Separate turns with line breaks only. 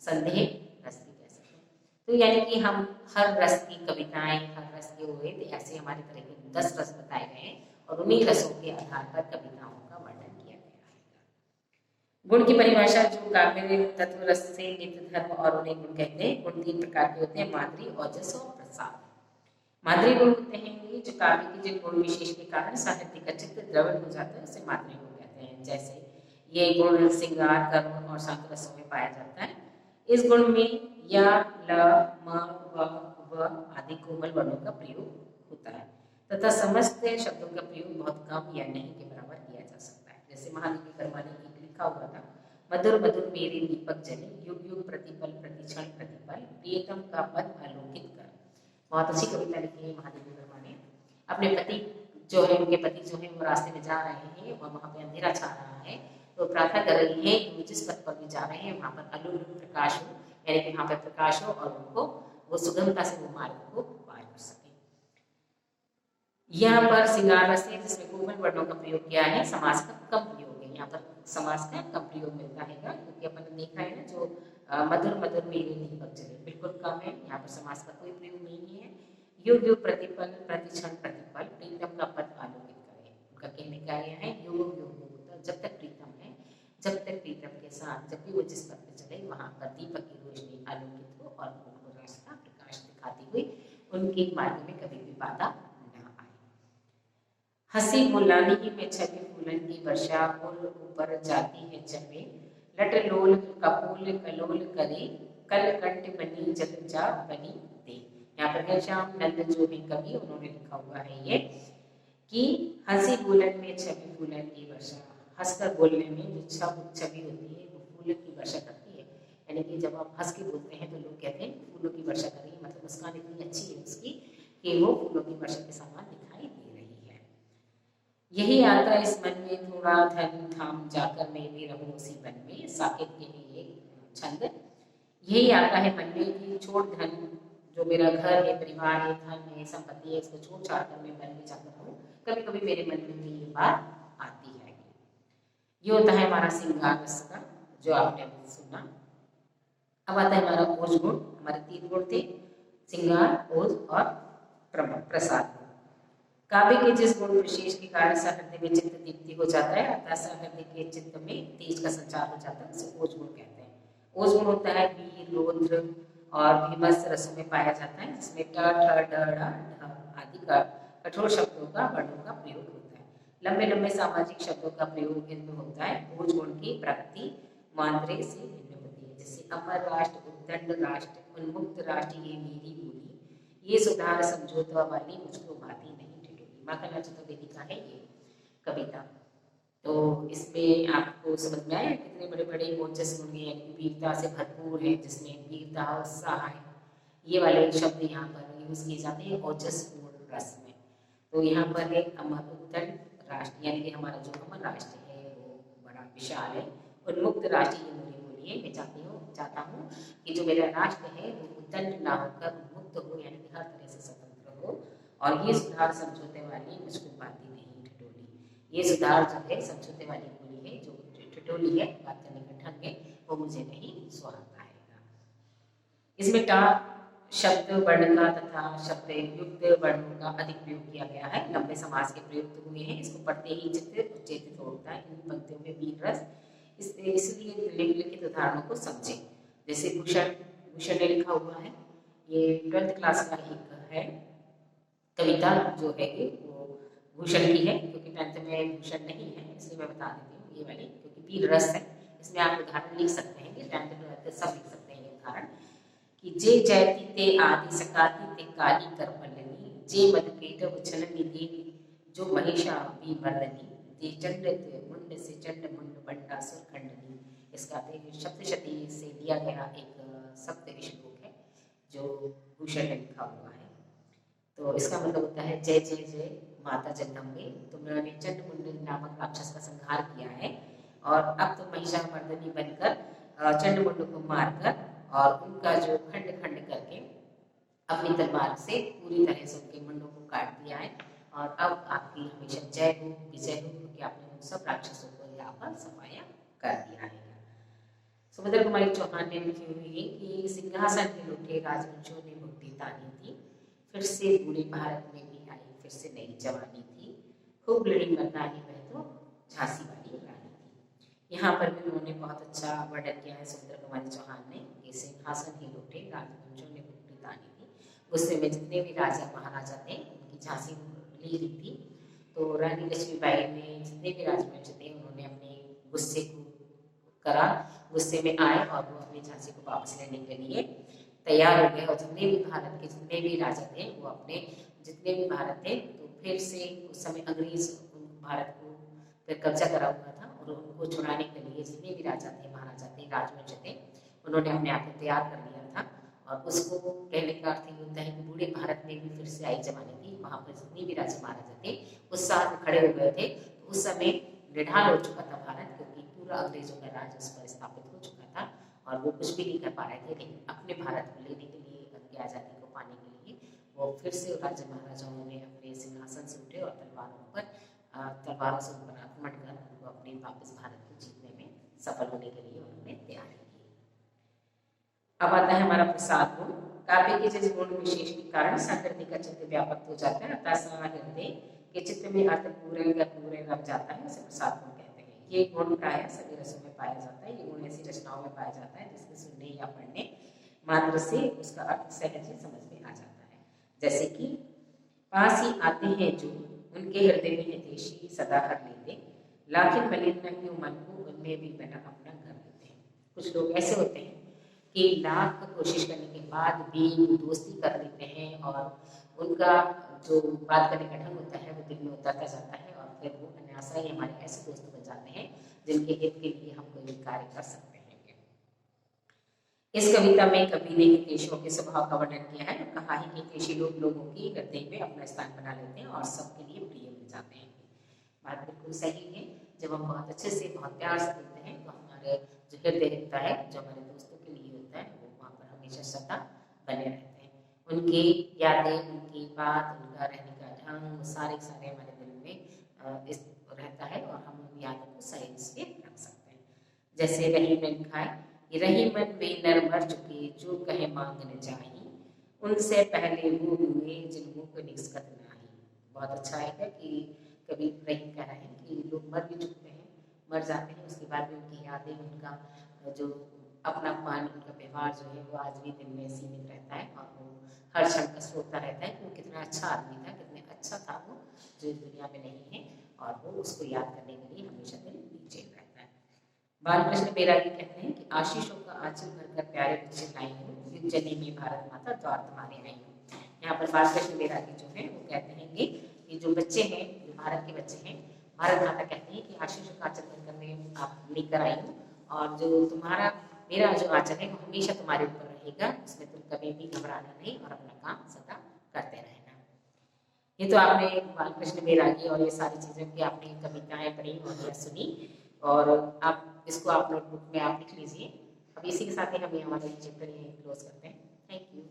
संदेह रस भी कह सकते हैं। तो यानी कि हम हर रस की कविताएं, हर रस के हुए ऐसे हमारे तरह के 10 रस बताए गए हैं और उन्हीं रसों के आधार पर कविताओं का वर्णन किया गया है। गुण की परिभाषा, जो काव्य तत्व रस से नित्य धर्म और उन्हें गुण कहते हैं। गुण 3 प्रकार के होते हैं, माधुरी, ओजस और प्रसाद। माधुरी गुण होते हैं ये जो काव्य के जिन गुण विशेष के कारण साहित्य का चित्त द्रवित हो जाता है उसे माधुरी गुण कहते हैं। जैसे ये गुण श्रृंगार, कर्म और शांत रसों में पाया जाता है। इस गुण में या, ल, म, व आदि कोमल वर्णों का प्रयोग होता है तथा समस्त शब्दों का प्रयोग बहुत कम या नहीं के बराबर किया जा सकता है। जैसे महादेवी वर्मा ने एक लिखा हुआ था, मधुर मधुर मेरे दीपक जले, युग युग प्रतिपल प्रतिक्षण प्रतिपल, प्रियतम का पद आलोकित कर। बहुत अच्छी कविता लिखी है महादेवी वर्मा ने। अपने पति जो है, उनके पति जो है वो रास्ते में जा रहे हैं और वहाँ पे अंधेरा छा रहा है, तो प्रार्थना कर रही है कि जिस पथ पर भी जा रहे हैं वहाँ पर अलुल प्रकाश हो, यानी कि वहाँ पर प्रकाश हो और उनको वो सुगमता से वो मार्ग को पार कर सके। यहाँ पर श्रृंगार रस है जिसमें कोमल वर्णों का प्रयोग किया है, समास का कम प्रयोग है। यहाँ पर समास का कम प्रयोग मिलता है क्योंकि अपन ने देखा है ना, जो मधुर मधुर मेरे दीपक जले बिल्कुल कम है, यहाँ पर समास का कोई प्रयोग नहीं है। युग युग प्रतिपल प्रतिक्षण प्रतिपल, प्रीतम का पद आलोकित करे। उनका कहने का यह है, युग युग युग जब तक प्रीतम है, जब तक प्रीतम के साथ जब भी वो जिस पद पर चले वहां पर दीपक की रोशनी आलोकित हो और उनको रास्ता प्रकाश दिखाती हुई उनके मार्ग में कभी भी बाधा न आए। हंसी बुलानी ही में छवि फूलन की वर्षा, फूल ऊपर जाती है चमे, लट लोल कपोल कलोल करे, कल कंठ बनी जल जा बनी दे। यहाँ पर घनश्याम नंद जो भी कवि उन्होंने लिखा हुआ है ये कि हंसी बोलन में छवि फूलन की वर्षा, हंसकर बोलने में जो छवि होती है वो फूलों की वर्षा करती है। यानी कि जब आप हंस के बोलते हैं तो लोग कहते हैं फूलों की वर्षा कर रही है, मतलब मुस्कान इतनी अच्छी है उसकी कि वो फूलों की वर्षा के समान दिखाई दे रही है। यही आता इस मन में थोड़ा धन धाम जाकर मैं भी रहूं उसी मन में, साकेत के ही एक छंद। यही आता है मन में कि छोड़ धन, जो मेरा घर है, परिवार है, धन है, संपत्ति है, इसको छोड़ छाड़ कर मैं मन में जाकर रहूं। कभी कभी मेरे मन में भी ये बात आती है। ये होता है हमारा श्रृंगार रस का जो आपने अभी सुना। अब आता है हमारा ओज गुण। हमारे 3 गुण थे, श्रृंगार, ओज और प्रसाद। काव्य के जिस गुण विशेष के कारण सहृदय में चित्त दीप्ति हो जाता है, अतः सहृदय के चित्त में तेज का संचार हो जाता है, उसे ओज गुण कहते हैं। ओज गुण होता है वीर, रौद्र और भीभत्स रसों में पाया जाता है, जिसमें ट, ठ, ड, ढ आदि का कठोर शब्दों का वर्णों का प्रयोग होता है। लंबे लंबे सामाजिक शब्दों का प्रयोग इनमें होता है। ओज गुण की प्रकृति मांद्रे से भिन्न होती है। जैसे अमर राष्ट्र, उद्दंड राष्ट्र, उन्मुक्त राष्ट्र ये मेरी बोली, ये सुधार समझौता वाली मुझको भाती नहीं ठिठोली। माखनलाल चतुर्वेदी का है ये कविता। तो इसमें आपको समझ में आया कितने बड़े बड़े ओजस गुण हैं, यानी वीरता से भरपूर है, जिसमें वीरता उत्साह है, ये वाले शब्द यहाँ पर यूज किए जाते हैं ओजस गुण रस में। तो यहाँ पर है अमर उद्दंड राष्ट्र, यानी कि हमारा जो अमर राष्ट्र है वो बड़ा विशाल है। उन्मुक्त राष्ट्र ये मेरी बोली है। मैं चाहता हूँ कि जो मेरा राष्ट्र है वो उद्दंड ना होकर मुक्त हो, यानी कि हर तरह से स्वतंत्र हो। और ये सुधार समझौते वाली मुझको बाती नहीं ठिठोली, ये सुधार जो है समझौते वाली बोली है, जो ठिठोली है, बात करने का ढंग है, वो मुझे नहीं सुहाता है। इसमें टा शब्द वर्ण का तथा शब्द युक्त वर्णों का अधिक प्रयोग किया गया है। लंबे समास के प्रयुक्त हुए हैं, इसको पढ़ते ही चित्त उच्चेजित होता है। इन पंक्तियों में वीर रस, इसलिए निम्नलिखित उदाहरणों को समझे। जैसे भूषण ने लिखा हुआ है, ये 12th क्लास का एक है कविता जो है वो भूषण की है, क्योंकि 10th में भूषण नहीं है इसलिए मैं बता देती हूँ ये वाली, क्योंकि वीर रस है। इसमें आप उदाहरण लिख सकते हैं, 10th 12th सब लिख सकते हैं ये उदाहरण कि जे जयति ते आदि सकाती ते काली कर पल्लनी, जे मद केटव छलनी देवी जो महिषा भी मर्दनी, जे चंड मुंड से चंड मुंड बंडासुर खंडनी। इसका सप्तशती से लिया गया एक सप्त श्लोक है जो भूषण ने लिखा हुआ है। तो इसका मतलब होता है जय जय जय माता जगदम्बे, तुमने चंड मुंड नामक राक्षस का संहार किया है और अब तुम महिषामर्दिनी बनकर चंड मुंड को मारकर और उनका जो खंड खंड करके अपनी तलवार से पूरी तरह से उनके मुंडों को काट दिया है। और अब आपकी हमेशा जय हो, विजय हो, क्योंकि आपने उन सब राक्षसों को यहाँ पर सफाया कर दिया है। सुभद्रा कुमारी चौहान ने लिखी हुई है कि सिंहासन के लूटे राजवंशों ने मुक्ति तानी थी, फिर से बूढ़े भारत में भी आई फिर से नई जवानी थी, खूब लड़ी मर्दानी वह तो झांसी वाली रानी थी। यहाँ पर भी उन्होंने बहुत अच्छा वर्णन किया है सुभद्रा कुमारी चौहान ने कि सिंहासन ही लूटे राजवंशों ने मुक्ति तानी थी। गुस्से में जितने भी राजा महाराजा थे उनकी झांसी ली हुई थी। तो रानी लक्ष्मीबाई ने जितने भी राजवंश थे उन्होंने अपने गुस्से को करा, गुस्से में आए और वो अपनी झांसी को वापस लेने के लिए तैयार हो गए। और जितने भी भारत के जितने भी राजा थे वो अपने जितने भी भारत थे तो फिर से उस समय अंग्रेज भारत को फिर कब्जा करा हुआ था और उनको छुड़ाने के लिए जितने भी राजा थे महाराजा थे राजवंश थे उन्होंने अपने आप को तैयार कर लिया था। और उसको कहने का अर्थ ये होता है कि बूढ़े भारत में भी फिर से आई जमाने थी। वहाँ पर जितने भी राजा महाराजा थे उस साथ खड़े हो गए थे। तो उस समय निढाल हो चुका था भारत, क्योंकि पूरा अंग्रेजों का राज उस पर स्थापित हो चुका था और वो कुछ भी नहीं कर पा रहे थे। लेकिन अपने भारत को लेने के लिए, अपनी आज़ादी को पाने के लिए वो फिर से राजा महाराजाओं ने अपने सिंहासन से उठे और तलवारों से ऊपर आक्रमण कर उनको अपने वापस भारत को जीतने में सफल होने के लिए उन्होंने तैयारी की। अब आता है हमारा प्रसाद गुण। काव्य के जिस गुण विशेष के कारण संकृति का चित्त व्यापक हो जाता है अतः हृदय के चित्त में अर्थ पूरे रख जाता है, उसे प्रसाद गुण कहते हैं। ये गुण प्राय सभी रसों में पाया जाता है। ये गुण ऐसी रचनाओं में पाया जाता है जिसके सुनने या पढ़ने मात्र से उसका अर्थ सहज ही समझ में आ जाता है। जैसे कि पास ही आते हैं जो उनके हृदय में हितैषी सदा हर लेते, लाखिन मलिन न क्यों मन को उनमें भी बना अपना घर लेते हैं। कुछ लोग ऐसे होते हैं कि लाख कोशिश करने के बाद भी दोस्ती कर लेते हैं और उनका जो बात करने का ढंग होता है वो दिल में उतरता जाता है और फिर वो अनायासा ही हमारे ऐसे दोस्त बन जाते हैं जिनके हित के लिए हम कोई कार्य कर सकते हैं। इस कविता में कवि ने हितैषियों के स्वभाव का वर्णन किया है और कहा है कि हितैषी लोग लोगों की हृदय में अपना स्थान बना लेते हैं और सबके लिए प्रिय बन जाते हैं। बात बिल्कुल सही है। जब हम बहुत अच्छे से बहुत प्यार से बोलते हैं तो हमारे जो हृदय होता है, जो हमारे दोस्तों के लिए होता है, वो वहाँ पर हमेशा सदा बने रहते हैं। उनकी यादें, उनकी बात, उनका रहने का ढंग, सारे हमारे दिल में इस रहता है और हम उन यादों को सही से रख सकते हैं। जैसे रहीम ने लिखा है कि रही मन में नर मर चुके जो कहे मांग न चाही, उनसे पहले वो हुए जिन मुँह को निस्कत नाही। बहुत अच्छा है कि कभी रहीम कह रहे हैं कि लोग मर भी चुके हैं, मर जाते हैं, उसके बाद भी उनकी यादें, उनका जो अपनापन, उनका व्यवहार जो है वो आज भी दिल में सीमित रहता है और वो हर क्षण का सोचता रहता है कि वो कितना अच्छा आदमी था, कितना अच्छा था वो जो इस दुनिया में नहीं है, और वो उसको याद करने के लिए हमेशा दिल बेचैन रहता है। बालकृष्ण बैरागी कहते हैं कि आशीषों का आंचल भरकर प्यारे बच्चे लाई हो, युग जनी में भारत माता द्वार तुम्हारे आई हो। यहाँ पर बालकृष्ण बैरागी जो है वो कहते हैं कि जो बच्चे हैं, जो भारत के बच्चे हैं, भारत माता कहती है कि आशीषों का आंचल भरकर मैं आप लेकर आई हूँ और जो तुम्हारा मेरा जो आंचल है वो हमेशा तुम्हारे ऊपर रहेगा, उसमें तुम कभी भी घबराना नहीं और अपना काम सदा करते रहना। ये तो आपने बालकृष्ण बैरागी और ये सारी चीज़ें की आपने कविताएं पढ़ी और सुनी और आप इसको आप नोटबुक में आप लिख लीजिए। अब इसी के साथ ही हम हमारा चैप्टर क्लोज करते हैं। Thank you.